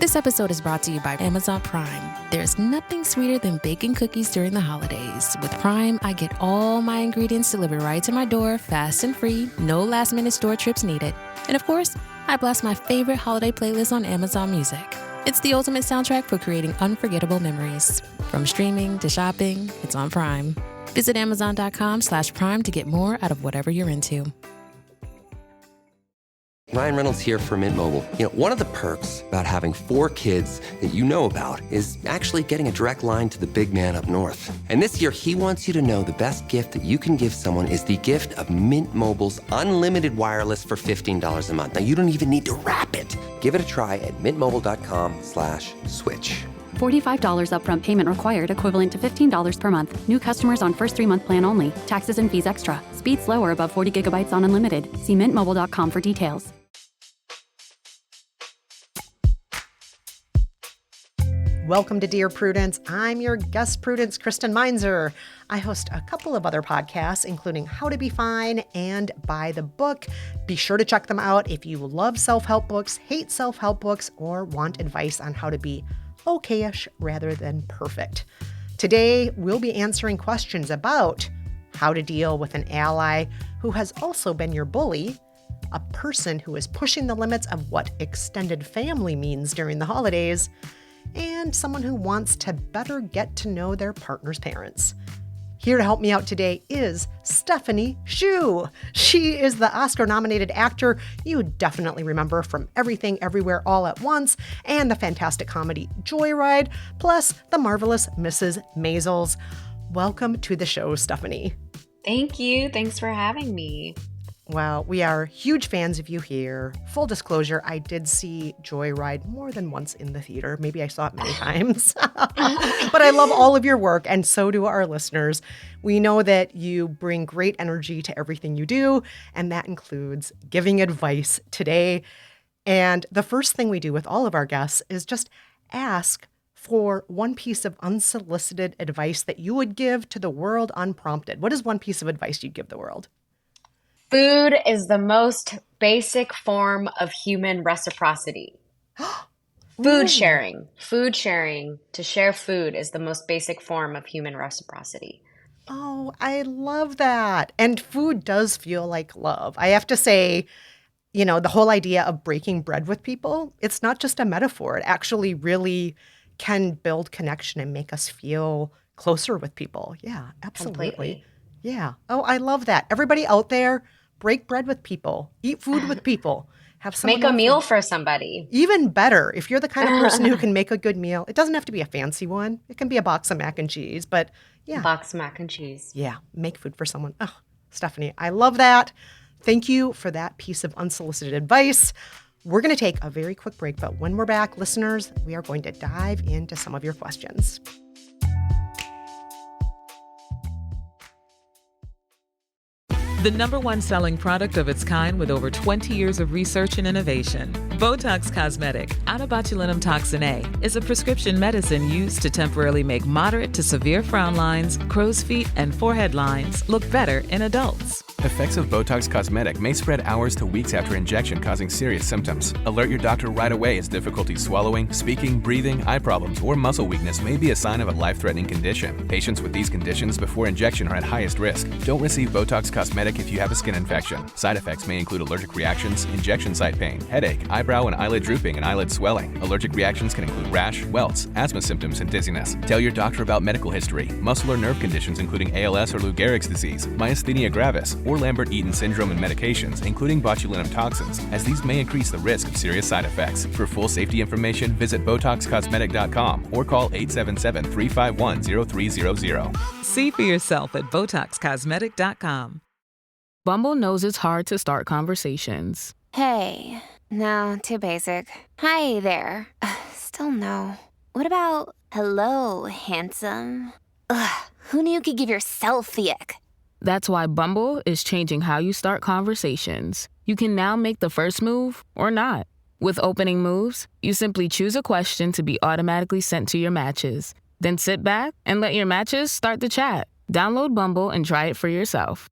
This episode is brought to you by Amazon Prime. There's nothing sweeter than baking cookies during the holidays. With Prime, I get all my ingredients delivered right to my door, fast and free, no last-minute store trips needed. And of course, I blast my favorite holiday playlist on Amazon Music. It's the ultimate soundtrack for creating unforgettable memories. From streaming to shopping, it's on Prime. Visit Amazon.com/Prime to get more out of whatever you're into. Ryan Reynolds here for Mint Mobile. You know, one of the perks about having 4 kids that you know about is actually getting a direct line to the big man up north. And this year, he wants you to know the best gift that you can give someone is the gift of Mint Mobile's unlimited wireless for $15 a month. Now, you don't even need to wrap it. Give it a try at mintmobile.com/switch. $45 upfront payment required, equivalent to $15 per month. New customers on first 3-month plan only. Taxes and fees extra. Speed slower above 40 gigabytes on unlimited. See mintmobile.com for details. Welcome to Dear Prudence. I'm your guest, Prudence Kristen Meinzer. I host a couple of other podcasts, including How to Be Fine and By the Book. Be sure to check them out if you love self-help books, hate self-help books, or want advice on how to be okay-ish rather than perfect. Today, we'll be answering questions about how to deal with an ally who has also been your bully, a person who is pushing the limits of what extended family means during the holidays, and someone who wants to better get to know their partner's parents. Here to help me out today is Stephanie Hsu. She is the Oscar-nominated actor you definitely remember from Everything Everywhere All at Once and the fantastic comedy Joyride, plus the marvelous Mrs. Maisels. Welcome to the show, Stephanie. Thank you. Thanks for having me. Well, we are huge fans of you here. Full disclosure, I did see Joyride more than once in the theater. Maybe I saw it many times. But I love all of your work, and so do our listeners. We know that you bring great energy to everything you do, and that includes giving advice today. And the first thing we do with all of our guests is just ask for one piece of unsolicited advice that you would give to the world unprompted. What is one piece of advice you'd give the world? Food is the most basic form of human reciprocity. Food sharing. To share food is the most basic form of human reciprocity. Oh, I love that. And food does feel like love. I have to say, you know, the whole idea of breaking bread with people, it's not just a metaphor. It actually really can build connection and make us feel closer with people. Yeah, absolutely. Completely. Yeah. Oh, I love that. Everybody out there, break bread with people, eat food with people, have someone Make a meal for somebody. Even better, if you're the kind of person who can make a good meal, it doesn't have to be a fancy one. It can be a box of mac and cheese, but yeah. Box of mac and cheese. Yeah, make food for someone. Oh, Stephanie, I love that. Thank you for that piece of unsolicited advice. We're going to take a very quick break, but when we're back, listeners, we are going to dive into some of your questions. The #1 selling product of its kind with over 20 years of research and innovation. Botox Cosmetic, onabotulinum toxin A, is a prescription medicine used to temporarily make moderate to severe frown lines, crow's feet, and forehead lines look better in adults. Effects of Botox Cosmetic may spread hours to weeks after injection, causing serious symptoms. Alert your doctor right away as difficulty swallowing, speaking, breathing, eye problems, or muscle weakness may be a sign of a life-threatening condition. Patients with these conditions before injection are at highest risk. Don't receive Botox Cosmetic if you have a skin infection. Side effects may include allergic reactions, injection site pain, headache, eyebrow and eyelid drooping, and eyelid swelling. Allergic reactions can include rash, welts, asthma symptoms, and dizziness. Tell your doctor about medical history, muscle or nerve conditions including ALS or Lou Gehrig's disease, myasthenia gravis, or Lambert-Eaton syndrome and medications, including botulinum toxins, as these may increase the risk of serious side effects. For full safety information, visit BotoxCosmetic.com or call 877-351-0300. See for yourself at BotoxCosmetic.com. Bumble knows it's hard to start conversations. Hey, no, too basic. Hi there. Still no. What about, hello, handsome? Ugh, who knew you could give yourself the ick? That's why Bumble is changing how you start conversations. You can now make the first move or not. With opening moves, you simply choose a question to be automatically sent to your matches. Then sit back and let your matches start the chat. Download Bumble and try it for yourself.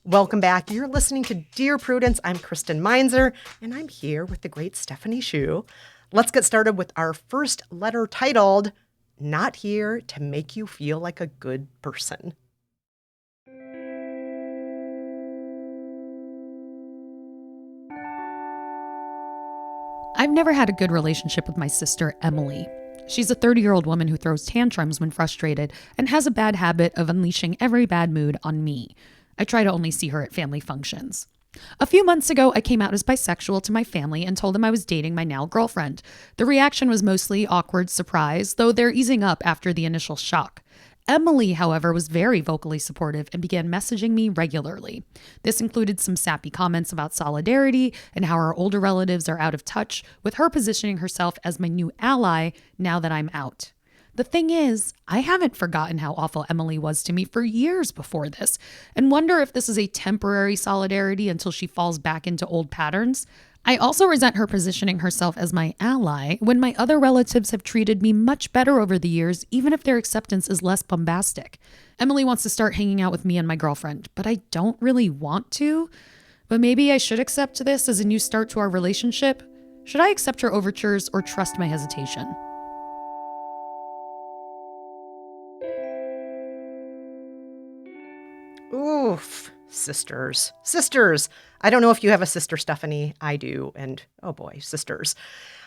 Welcome back. You're listening to Dear Prudence. I'm Kristen Meinzer, and I'm here with the great Stephanie Hsu. Let's get started with our first letter titled, Not Here to Make You Feel Like a Good Person. I've never had a good relationship with my sister, Emily. She's a 30-year-old woman who throws tantrums when frustrated and has a bad habit of unleashing every bad mood on me. I try to only see her at family functions. A few months ago, I came out as bisexual to my family and told them I was dating my now girlfriend. The reaction was mostly awkward surprise, though they're easing up after the initial shock. Emily, however, was very vocally supportive and began messaging me regularly. This included some sappy comments about solidarity and how our older relatives are out of touch, with her positioning herself as my new ally now that I'm out. The thing is, I haven't forgotten how awful Emily was to me for years before this, and wonder if this is a temporary solidarity until she falls back into old patterns. I also resent her positioning herself as my ally when my other relatives have treated me much better over the years, even if their acceptance is less bombastic. Emily wants to start hanging out with me and my girlfriend, but I don't really want to. But maybe I should accept this as a new start to our relationship. Should I accept her overtures or trust my hesitation? Oof. Sisters. I don't know if you have a sister, Stephanie. I do. And oh boy, sisters.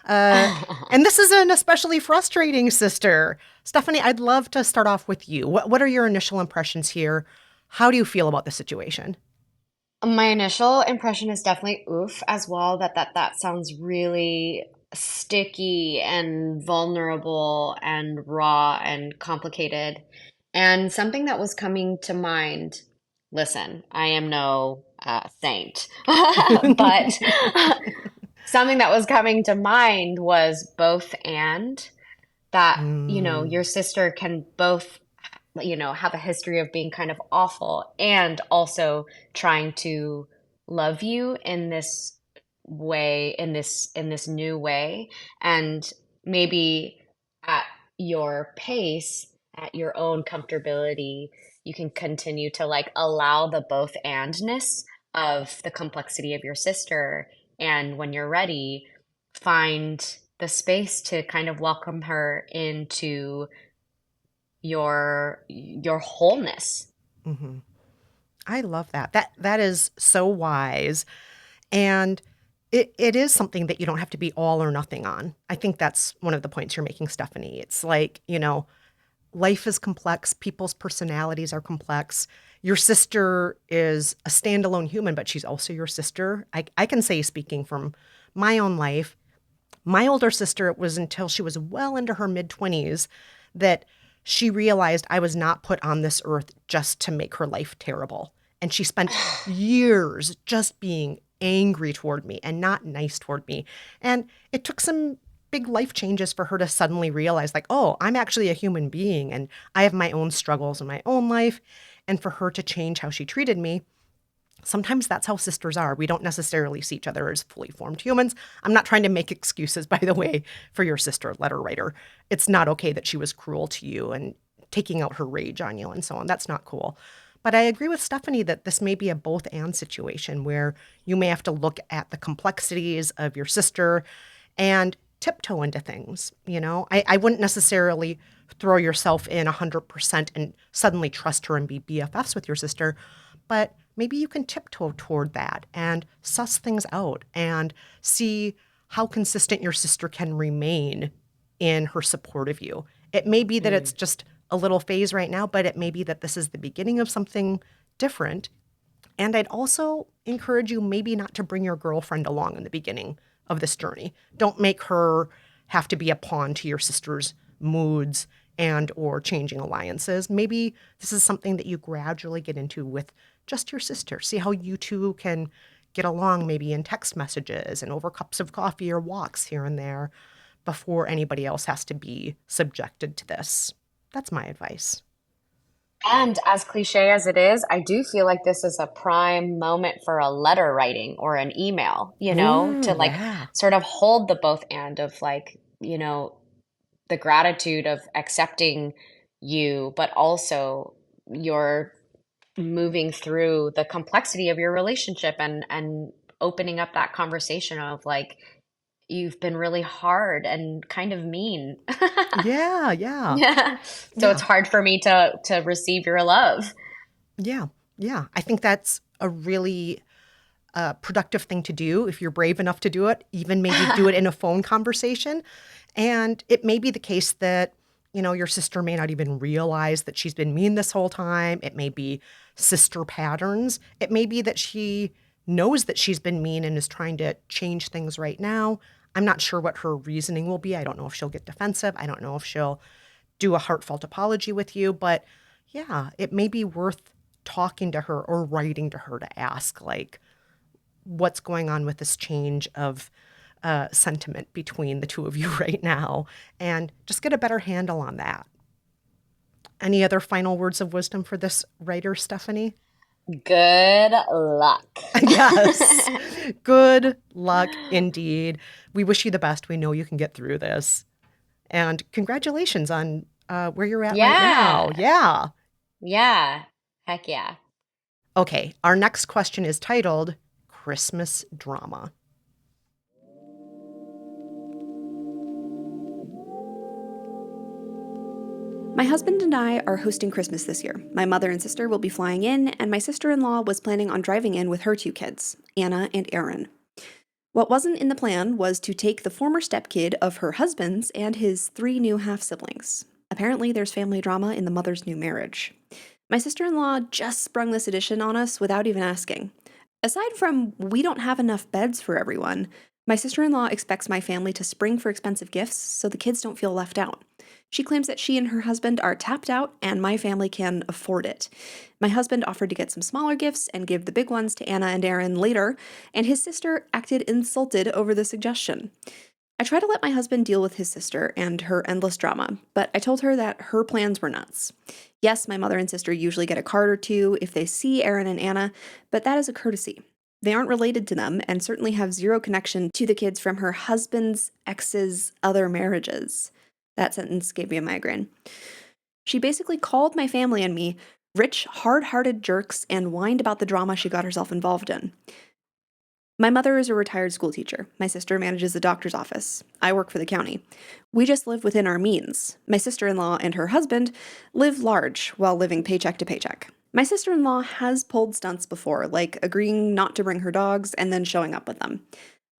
And this is an especially frustrating sister. Stephanie, I'd love to start off with you. What are your initial impressions here? How do you feel about the situation? My initial impression is definitely oof as well. That sounds really sticky and vulnerable and raw and complicated. And something that was coming to mind, listen, I am no saint, but something that was coming to mind was both and that, your sister can both, have a history of being kind of awful and also trying to love you in this way, in this new way. And maybe at your pace, at your own comfortability, you can continue to allow the both andness of the complexity of your sister. And when you're ready, find the space to kind of welcome her into your wholeness. Mm-hmm. I love that. That is so wise. And it is something that you don't have to be all or nothing on. I think that's one of the points you're making, Stephanie. It's like, life is complex. People's personalities are complex. Your sister is a standalone human, but she's also your sister. I can say, speaking from my own life, my older sister, it was until she was well into her mid-20s that she realized I was not put on this earth just to make her life terrible. And she spent years just being angry toward me and not nice toward me. And it took some big life changes for her to suddenly realize, oh, I'm actually a human being and I have my own struggles in my own life. And for her to change how she treated me. Sometimes that's how sisters are. We don't necessarily see each other as fully formed humans. I'm not trying to make excuses, by the way, for your sister, letter writer. It's not okay that she was cruel to you and taking out her rage on you and so on. That's not cool. But I agree with Stephanie that this may be a both and situation where you may have to look at the complexities of your sister and tiptoe into things. I wouldn't necessarily throw yourself in 100% and suddenly trust her and be BFFs with your sister, but maybe you can tiptoe toward that and suss things out and see how consistent your sister can remain in her support of you. It may be that it's just a little phase right now, but it may be that this is the beginning of something different. And I'd also encourage you maybe not to bring your girlfriend along in the beginning of this journey. Don't make her have to be a pawn to your sister's moods and or changing alliances. Maybe this is something that you gradually get into with just your sister. See how you two can get along maybe in text messages and over cups of coffee or walks here and there before anybody else has to be subjected to this. That's my advice. And as cliche as it is, I do feel like this is a prime moment for a letter writing or an email, to sort of hold the both and of the gratitude of accepting you, but also your moving through the complexity of your relationship and opening up that conversation of like, you've been really hard and kind of mean. Yeah, yeah. Yeah. So Yeah. it's hard for me to receive your love. Yeah, yeah. I think that's a really productive thing to do if you're brave enough to do it, even maybe do it in a phone conversation. And it may be the case that, your sister may not even realize that she's been mean this whole time. It may be sister patterns. It may be that she knows that she's been mean and is trying to change things right now. I'm not sure what her reasoning will be. I don't know if she'll get defensive. I don't know if she'll do a heartfelt apology with you. But yeah, it may be worth talking to her or writing to her to ask, like, what's going on with this change of sentiment between the two of you right now, and just get a better handle on that. Any other final words of wisdom for this writer, Stephanie? Good luck. Yes. Good luck indeed. We wish you the best. We know you can get through this. And congratulations on where you're at right now. Yeah. Yeah. Heck yeah. Okay. Our next question is titled Christmas Drama. My husband and I are hosting Christmas this year. My mother and sister will be flying in, and my sister-in-law was planning on driving in with her 2 kids, Anna and Aaron. What wasn't in the plan was to take the former stepkid of her husband's and his 3 new half-siblings. Apparently, there's family drama in the mother's new marriage. My sister-in-law just sprung this addition on us without even asking. Aside from we don't have enough beds for everyone, my sister-in-law expects my family to spring for expensive gifts so the kids don't feel left out. She claims that she and her husband are tapped out and my family can afford it. My husband offered to get some smaller gifts and give the big ones to Anna and Aaron later, and his sister acted insulted over the suggestion. I try to let my husband deal with his sister and her endless drama, but I told her that her plans were nuts. Yes, my mother and sister usually get a card or 2 if they see Aaron and Anna, but that is a courtesy. They aren't related to them and certainly have zero connection to the kids from her husband's ex's other marriages. That sentence gave me a migraine. She basically called my family and me rich, hard-hearted jerks and whined about the drama she got herself involved in. My mother is a retired school teacher. My sister manages a doctor's office. I work for the county. We just live within our means. My sister-in-law and her husband live large while living paycheck to paycheck. My sister-in-law has pulled stunts before, like agreeing not to bring her dogs and then showing up with them.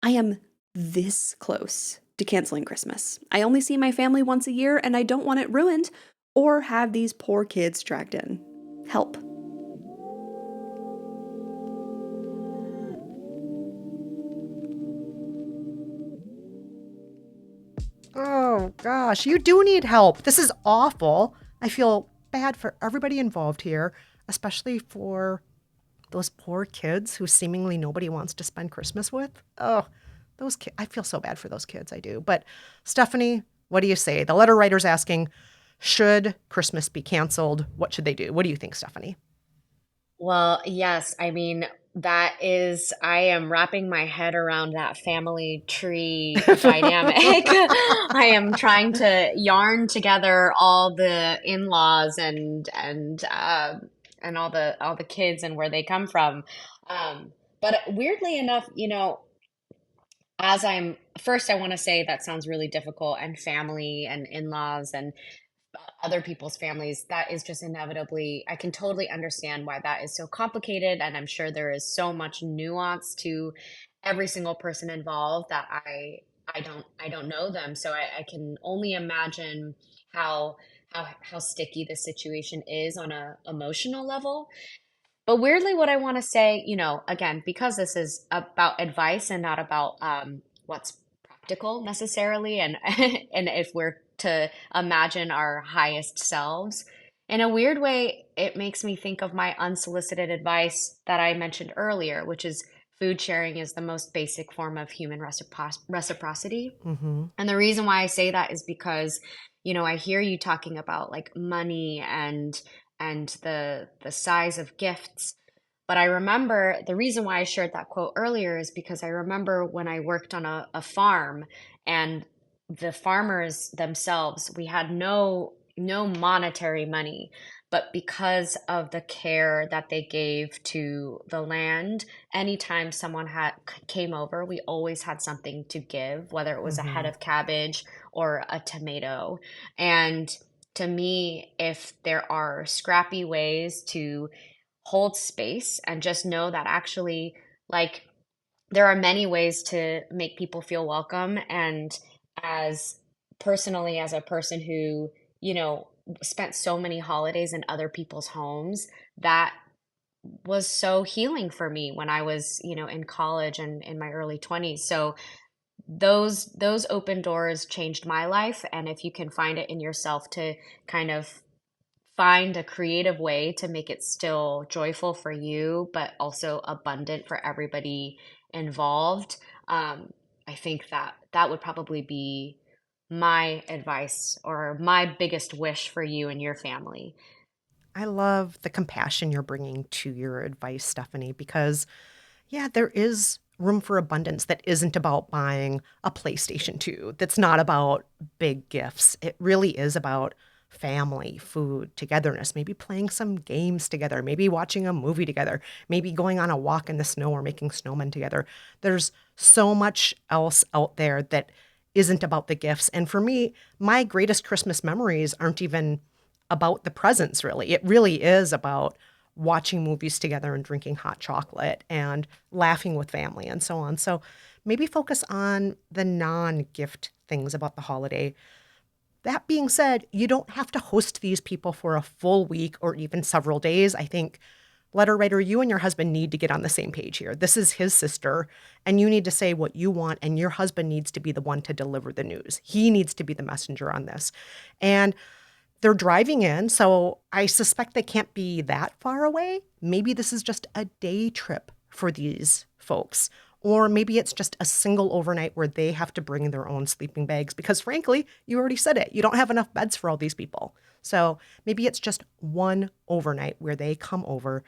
I am this close to canceling Christmas. I only see my family once a year and I don't want it ruined or have these poor kids dragged in. Help. Oh, gosh, you do need help. This is awful. I feel bad for everybody involved here, especially for those poor kids who seemingly nobody wants to spend Christmas with. Oh, those kids. I feel so bad for those kids. I do. But Stephanie, what do you say? The letter writer's asking, should Christmas be canceled? What should they do? What do you think, Stephanie? Well, yes. I mean, I am wrapping my head around that family tree dynamic. I am trying to yarn together all the in-laws and all the kids and where they come from. But weirdly enough, I want to say that sounds really difficult, and family and in-laws and other people's families, that is just inevitably, I can totally understand why that is so complicated. And I'm sure there is so much nuance to every single person involved that I don't know them. So I can only imagine how sticky this situation is on a emotional level. But weirdly, what I want to say, again, because this is about advice and not about what's practical necessarily, and and if we're to imagine our highest selves, in a weird way, it makes me think of my unsolicited advice that I mentioned earlier, which is food sharing is the most basic form of human reciprocity. Mm-hmm. And the reason why I say that is because, I hear you talking about like money and the size of gifts. But I remember the reason why I shared that quote earlier is because I remember when I worked on a farm, and the farmers themselves, we had no monetary money, But because of the care that they gave to the land, anytime someone came over, we always had something to give, whether it was a head of cabbage or a tomato. And to me, if there are scrappy ways to hold space and just know that actually, like, there are many ways to make people feel welcome. And as personally, as a person who, spent so many holidays in other people's homes, that was so healing for me when I was, in college and in my early 20s. So those open doors changed my life. And if you can find it in yourself to kind of find a creative way to make it still joyful for you, but also abundant for everybody involved, I think that would probably be my advice or my biggest wish for you and your family. I love the compassion you're bringing to your advice, Stephanie, because, yeah, there is room for abundance that isn't about buying a PlayStation 2, that's not about big gifts. It really is about family, food, togetherness, maybe playing some games together, maybe watching a movie together, maybe going on a walk in the snow or making snowmen together. There's so much else out there that isn't about the gifts. And for me, my greatest Christmas memories aren't even about the presents, really. It really is about watching movies together and drinking hot chocolate and laughing with family and so on. So maybe focus on the non-gift things about the holiday. That being said, you don't have to host these people for a full week or even several days. I think, letter writer, you and your husband need to get on the same page here. This is his sister, and you need to say what you want, and your husband needs to be the one to deliver the news. He needs to be the messenger on this. And they're driving in, so I suspect they can't be that far away. Maybe this is just a day trip for these folks. Or maybe it's just a single overnight where they have to bring their own sleeping bags because, frankly, you already said it. You don't have enough beds for all these people. So maybe it's just one overnight where they come over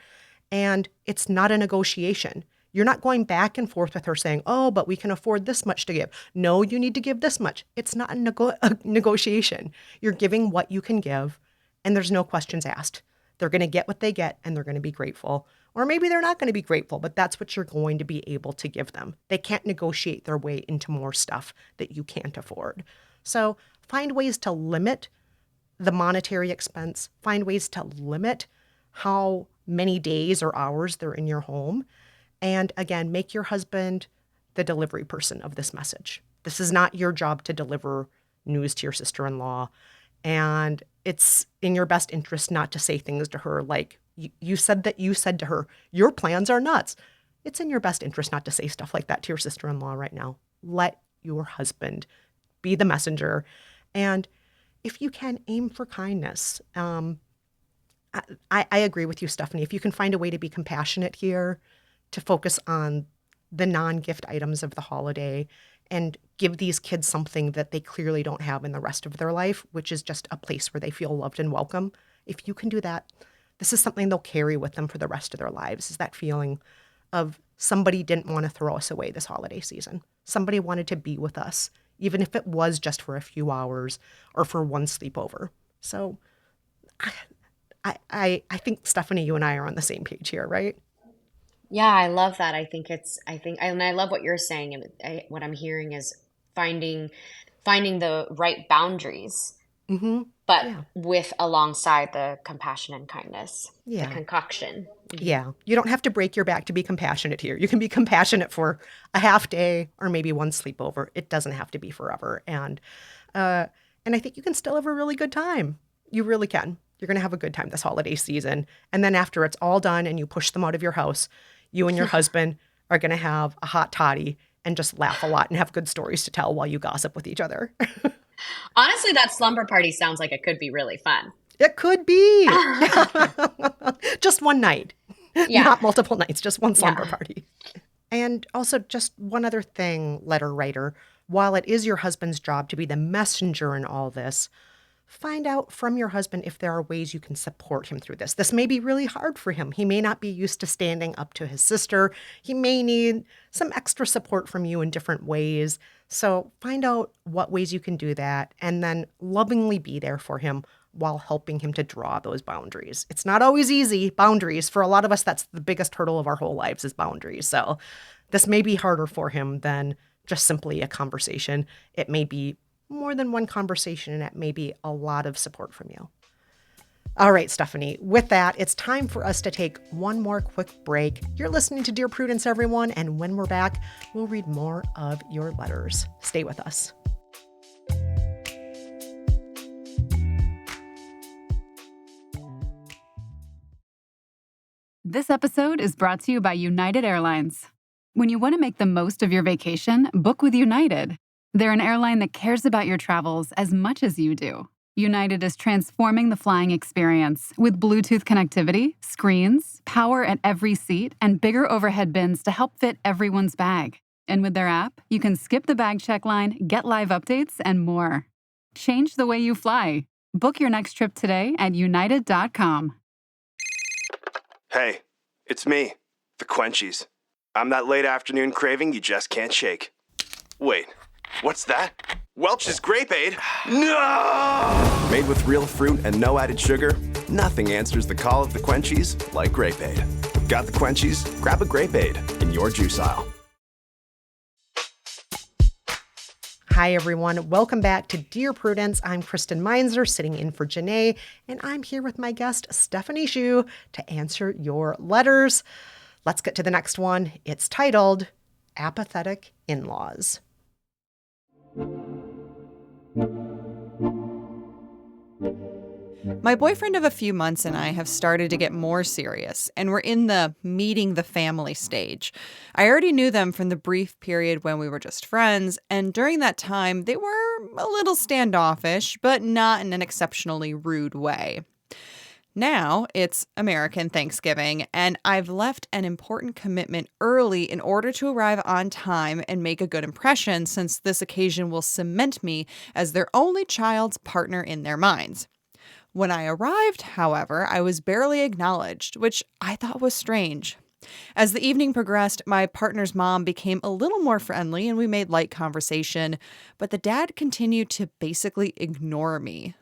and it's not a negotiation. You're not going back and forth with her saying, oh, but we can afford this much to give. No, you need to give this much. It's not a negotiation. You're giving what you can give and there's no questions asked. They're going to get what they get and they're going to be grateful. Or maybe they're not going to be grateful, but that's what you're going to be able to give them. They can't negotiate their way into more stuff that you can't afford. So find ways to limit the monetary expense. Find ways to limit how many days or hours they're in your home. And again, make your husband the delivery person of this message. This is not your job to deliver news to your sister-in-law. And it's in your best interest not to say things to her like, you said to her, your plans are nuts. It's in your best interest not to say stuff like that to your sister-in-law right now. Let your husband be the messenger. And if you can, aim for kindness. I agree with you, Stephanie. If you can find a way to be compassionate here, to focus on the non-gift items of the holiday and give these kids something that they clearly don't have in the rest of their life, which is just a place where they feel loved and welcome. If you can do that, this is something they'll carry with them for the rest of their lives, is that feeling of somebody didn't want to throw us away this holiday season. Somebody wanted to be with us, even if it was just for a few hours or for one sleepover. So I think, Stephanie, you and I are on the same page here, right? Yeah, I love that. And I love what you're saying. And what I'm hearing is finding the right boundaries, but with alongside the compassion and kindness, the concoction. Yeah, you don't have to break your back to be compassionate here. You can be compassionate for a half day or maybe one sleepover. It doesn't have to be forever. And I think you can still have a really good time. You really can. You're going to have a good time this holiday season. And then after it's all done and you push them out of your house, you and your husband are going to have a hot toddy and just laugh a lot and have good stories to tell while you gossip with each other. Honestly, that slumber party sounds like it could be really fun. It could be. Just one night. Yeah. Not multiple nights, just one slumber party. And also just one other thing, letter writer. While it is your husband's job to be the messenger in all this, find out from your husband if there are ways you can support him through this. This may be really hard for him. He may not be used to standing up to his sister. He may need some extra support from you in different ways. So find out what ways you can do that and then lovingly be there for him while helping him to draw those boundaries. It's not always easy, boundaries. For a lot of us, that's the biggest hurdle of our whole lives is boundaries. So this may be harder for him than just simply a conversation. It may be more than one conversation, and it may be a lot of support from you. All right, Stephanie, with that, it's time for us to take one more quick break. You're listening to Dear Prudence, everyone, and when we're back, we'll read more of your letters. Stay with us. This episode is brought to you by United Airlines. When you want to make the most of your vacation, book with United. They're an airline that cares about your travels as much as you do. United is transforming the flying experience with Bluetooth connectivity, screens, power at every seat, and bigger overhead bins to help fit everyone's bag. And with their app, you can skip the bag check line, get live updates, and more. Change the way you fly. Book your next trip today at united.com. Hey, it's me, the Quenchies. I'm that late afternoon craving you just can't shake. Wait, what's that? Welch's Grapeade? No! Made with real fruit and no added sugar, nothing answers the call of the Quenchies like Grapeade. Got the Quenchies? Grab a Grapeade in your juice aisle. Hi, everyone. Welcome back to Dear Prudence. I'm Kristen Meinzer, sitting in for Janae, and I'm here with my guest, Stephanie Hsu, to answer your letters. Let's get to the next one. It's titled, Apathetic In-Laws. My boyfriend of a few months and I have started to get more serious, and we're in the meeting the family stage. I already knew them from the brief period when we were just friends, and during that time, they were a little standoffish, but not in an exceptionally rude way. Now it's American Thanksgiving, and I've left an important commitment early in order to arrive on time and make a good impression, since this occasion will cement me as their only child's partner in their minds. When I arrived, however, I was barely acknowledged, which I thought was strange. As the evening progressed, my partner's mom became a little more friendly and we made light conversation, but the dad continued to basically ignore me.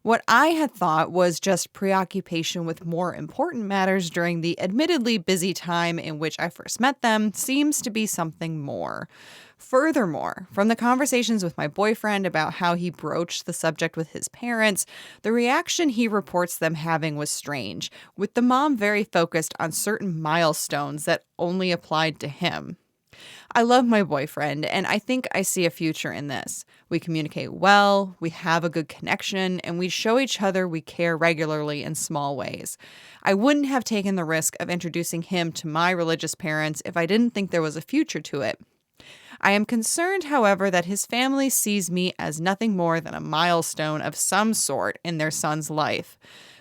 What I had thought was just preoccupation with more important matters during the admittedly busy time in which I first met them seems to be something more. Furthermore, from the conversations with my boyfriend about how he broached the subject with his parents, the reaction he reports them having was strange, with the mom very focused on certain milestones that only applied to him. I love my boyfriend, and I think I see a future in this. We communicate well, we have a good connection, and we show each other we care regularly in small ways. I wouldn't have taken the risk of introducing him to my religious parents if I didn't think there was a future to it. I am concerned, however, that his family sees me as nothing more than a milestone of some sort in their son's life.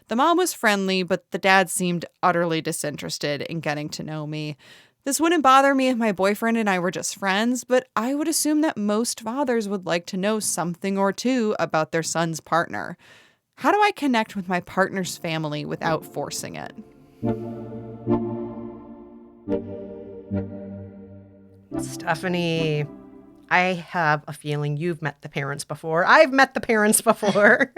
The mom was friendly, but the dad seemed utterly disinterested in getting to know me. This wouldn't bother me if my boyfriend and I were just friends, but I would assume that most fathers would like to know something or two about their son's partner. How do I connect with my partner's family without forcing it? Stephanie, I have a feeling you've met the parents before. I've met the parents before.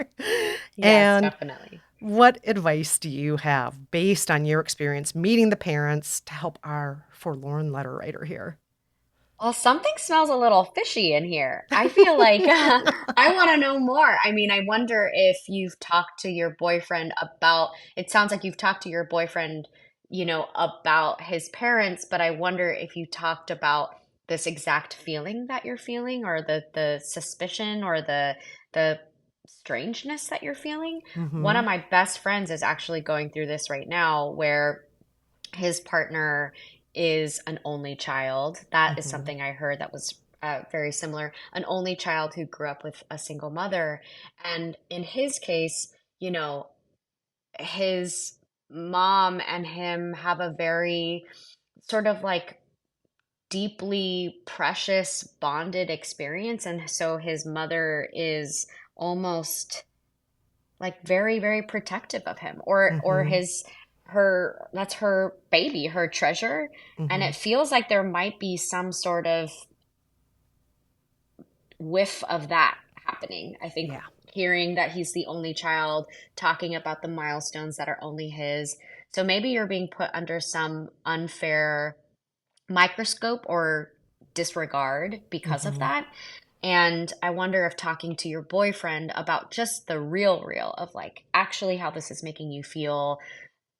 Yes, definitely. What advice do you have based on your experience meeting the parents to help our forlorn letter writer here? Well, something smells a little fishy in here. I feel like I want to know more. I mean, I wonder if you've talked to your boyfriend about, it sounds like you've talked to your boyfriend, about his parents, but I wonder if you talked about this exact feeling that you're feeling, or the suspicion, or the strangeness that you're feeling. Mm-hmm. One of my best friends is actually going through this right now, where his partner is an only child. That is something I heard that was very similar. An only child who grew up with a single mother. And in his case, his mom and him have a very sort of like deeply precious bonded experience. And so his mother is almost like very, very protective of him, or that's her baby, her treasure. And it feels like there might be some sort of whiff of that happening. I think hearing that he's the only child, talking about the milestones that are only his. So maybe you're being put under some unfair microscope or disregard because of that. And I wonder if talking to your boyfriend about just the real of like actually how this is making you feel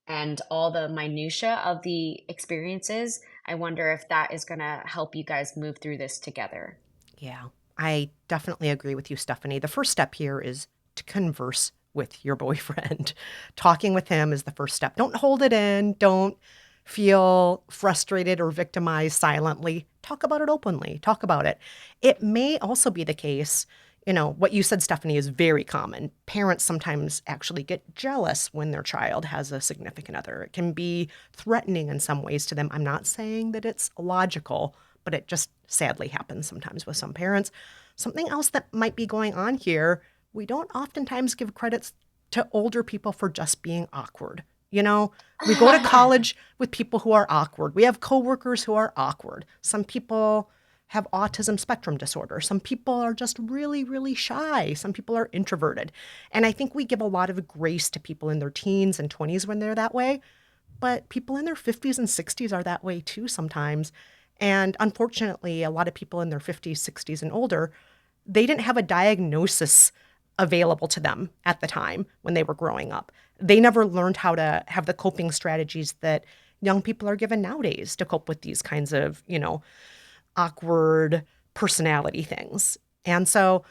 and all the minutia of the experiences, I wonder if that is going to help you guys move through this together. Yeah, I definitely agree with you, Stephanie. The first step here is to converse with your boyfriend. Talking with him is the first step. Don't hold it in. Don't feel frustrated or victimized silently. Talk about it openly. Talk about it. It may also be the case, what you said, Stephanie, is very common. Parents sometimes actually get jealous when their child has a significant other. It can be threatening in some ways to them. I'm not saying that it's logical, but it just sadly happens sometimes with some parents. Something else that might be going on here, we don't oftentimes give credits to older people for just being awkward. We go to college with people who are awkward. We have coworkers who are awkward. Some people have autism spectrum disorder. Some people are just really, really shy. Some people are introverted. And I think we give a lot of grace to people in their teens and 20s when they're that way. But people in their 50s and 60s are that way too sometimes. And unfortunately, a lot of people in their 50s, 60s, and older, they didn't have a diagnosis available to them at the time when they were growing up. They never learned how to have the coping strategies that young people are given nowadays to cope with these kinds of, awkward personality things. And so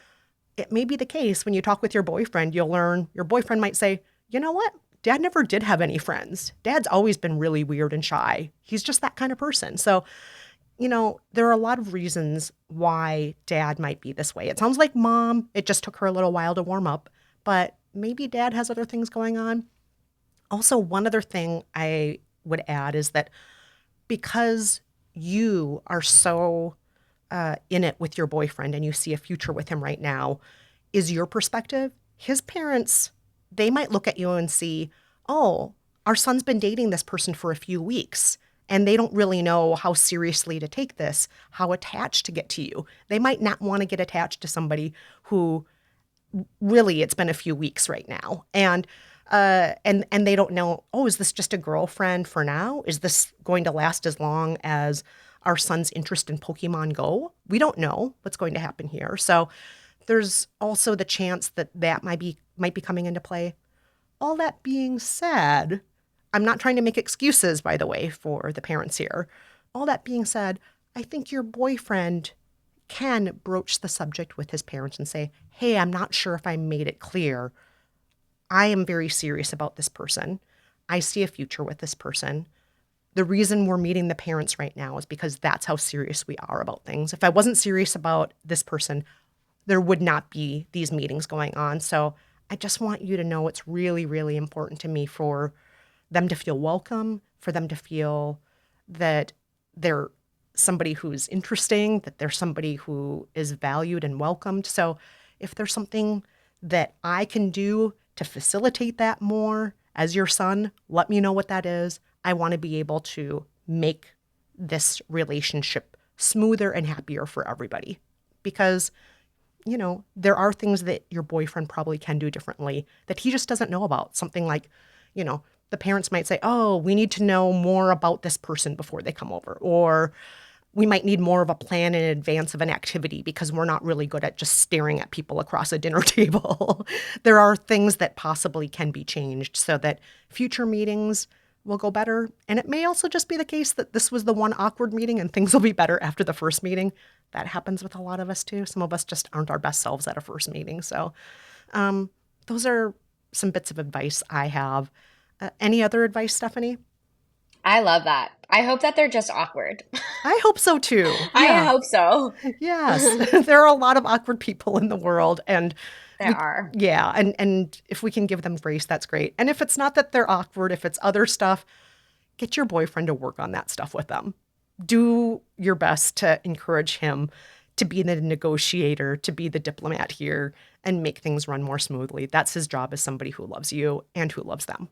it may be the case when you talk with your boyfriend, you'll learn your boyfriend might say, you know what? Dad never did have any friends. Dad's always been really weird and shy. He's just that kind of person. So, there are a lot of reasons why dad might be this way. It sounds like mom, it just took her a little while to warm up, but maybe dad has other things going on. Also, one other thing I would add is that because you are so in it with your boyfriend and you see a future with him right now, is your perspective. His parents, they might look at you and see, oh, our son's been dating this person for a few weeks and they don't really know how seriously to take this, how attached to get to you. They might not want to get attached to somebody who really it's been a few weeks right now. And they don't know, oh, is this just a girlfriend for now? Is this going to last as long as our son's interest in Pokemon Go? We don't know what's going to happen here. So there's also the chance that might be coming into play. All that being said, I'm not trying to make excuses, by the way, for the parents here. All that being said, I think your boyfriend can broach the subject with his parents and say, hey, I'm not sure if I made it clear. I am very serious about this person. I see a future with this person. The reason we're meeting the parents right now is because that's how serious we are about things. If I wasn't serious about this person, there would not be these meetings going on. So I just want you to know it's really, really important to me for them to feel welcome, for them to feel that they're somebody who's interesting, that they're somebody who is valued and welcomed. So if there's something that I can do to facilitate that more as your son, let me know what that is. I want to be able to make this relationship smoother and happier for everybody. Because, there are things that your boyfriend probably can do differently that he just doesn't know about. Something like, the parents might say, oh, we need to know more about this person before they come over. Or we might need more of a plan in advance of an activity because we're not really good at just staring at people across a dinner table. There are things that possibly can be changed so that future meetings will go better. And it may also just be the case that this was the one awkward meeting and things will be better after the first meeting. That happens with a lot of us too. Some of us just aren't our best selves at a first meeting. So those are some bits of advice I have. Any other advice, Stephanie? I love that. I hope that they're just awkward. I hope so too. Yeah. I hope so. Yes. There are a lot of awkward people in the world and there are. Yeah. And if we can give them grace, that's great. And if it's not that they're awkward, if it's other stuff, get your boyfriend to work on that stuff with them. Do your best to encourage him to be the negotiator, to be the diplomat here and make things run more smoothly. That's his job as somebody who loves you and who loves them.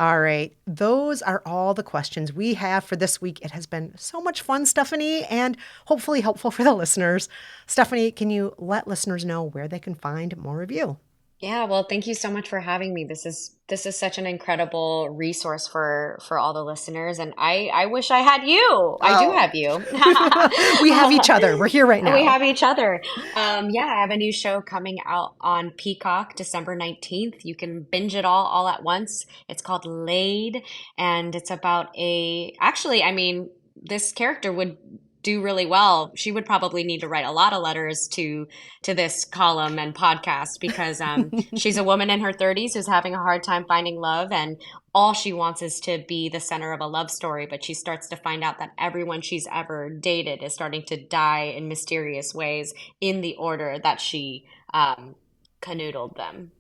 All right. Those are all the questions we have for this week. It has been so much fun, Stephanie, and hopefully helpful for the listeners. Stephanie, can you let listeners know where they can find more of you? Yeah, well, thank you so much for having me. This is such an incredible resource for all the listeners, and I wish I had you. I do have you. We have each other. We're here right now. We have each other. Yeah, I have a new show coming out on Peacock December 19th. You can binge it all at once. It's called Laid, and it's about this character would do really well. She would probably need to write a lot of letters to this column and podcast because she's a woman in her 30s who's having a hard time finding love, and all she wants is to be the center of a love story. But she starts to find out that everyone she's ever dated is starting to die in mysterious ways in the order that she canoodled them.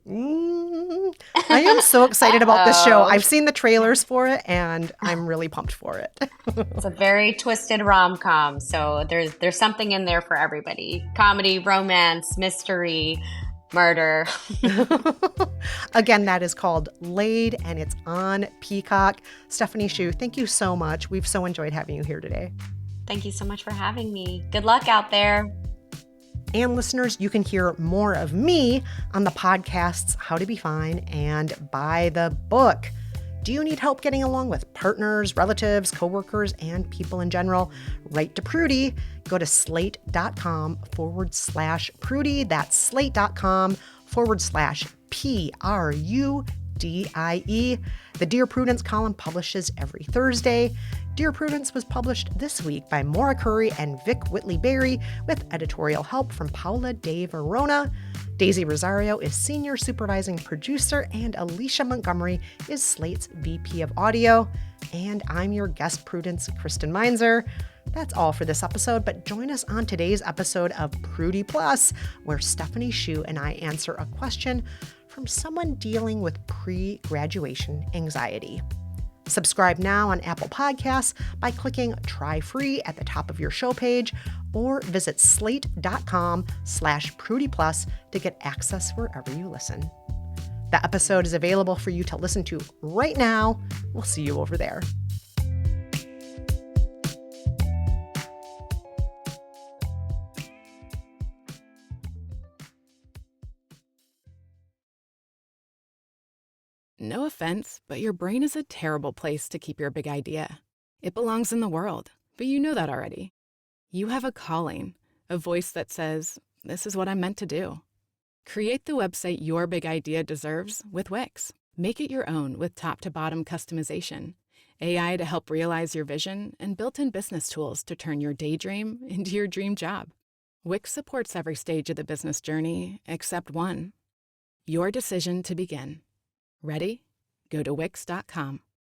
I am so excited about this show. I've seen the trailers for it, and I'm really pumped for it. It's a very twisted rom-com, so there's something in there for everybody. Comedy, romance, mystery, murder. Again, that is called Laid, and it's on Peacock. Stephanie Hsu, thank you so much. We've so enjoyed having you here today. Thank you so much for having me. Good luck out there. And listeners, you can hear more of me on the podcasts How to Be Fine and By the Book. Do you need help getting along with partners, relatives, coworkers, and people in general? Write to Prudie. Go to slate.com/Prudie. That's slate.com/PRUDIE. The Dear Prudence column publishes every Thursday. Dear Prudence was published this week by Maura Currie and Vic Whitley-Berry with editorial help from Paula de Verona. Daisy Rosario is senior supervising producer, and Alicia Montgomery is Slate's VP of audio. And I'm your guest, Prudence Kristen Meinzer. That's all for this episode, but join us on today's episode of Prudie Plus, where Stephanie Hsu and I answer a question from someone dealing with pre-graduation anxiety. Subscribe now on Apple Podcasts by clicking Try Free at the top of your show page, or visit slate.com/Prudie Plus to get access wherever you listen. The episode is available for you to listen to right now. We'll see you over there. No offense, but your brain is a terrible place to keep your big idea. It belongs in the world, but you know that already. You have a calling, a voice that says, this is what I'm meant to do. Create the website your big idea deserves with Wix. Make it your own with top-to-bottom customization, AI to help realize your vision, and built-in business tools to turn your daydream into your dream job. Wix supports every stage of the business journey except one. Your decision to begin. Ready? Go to Wix.com.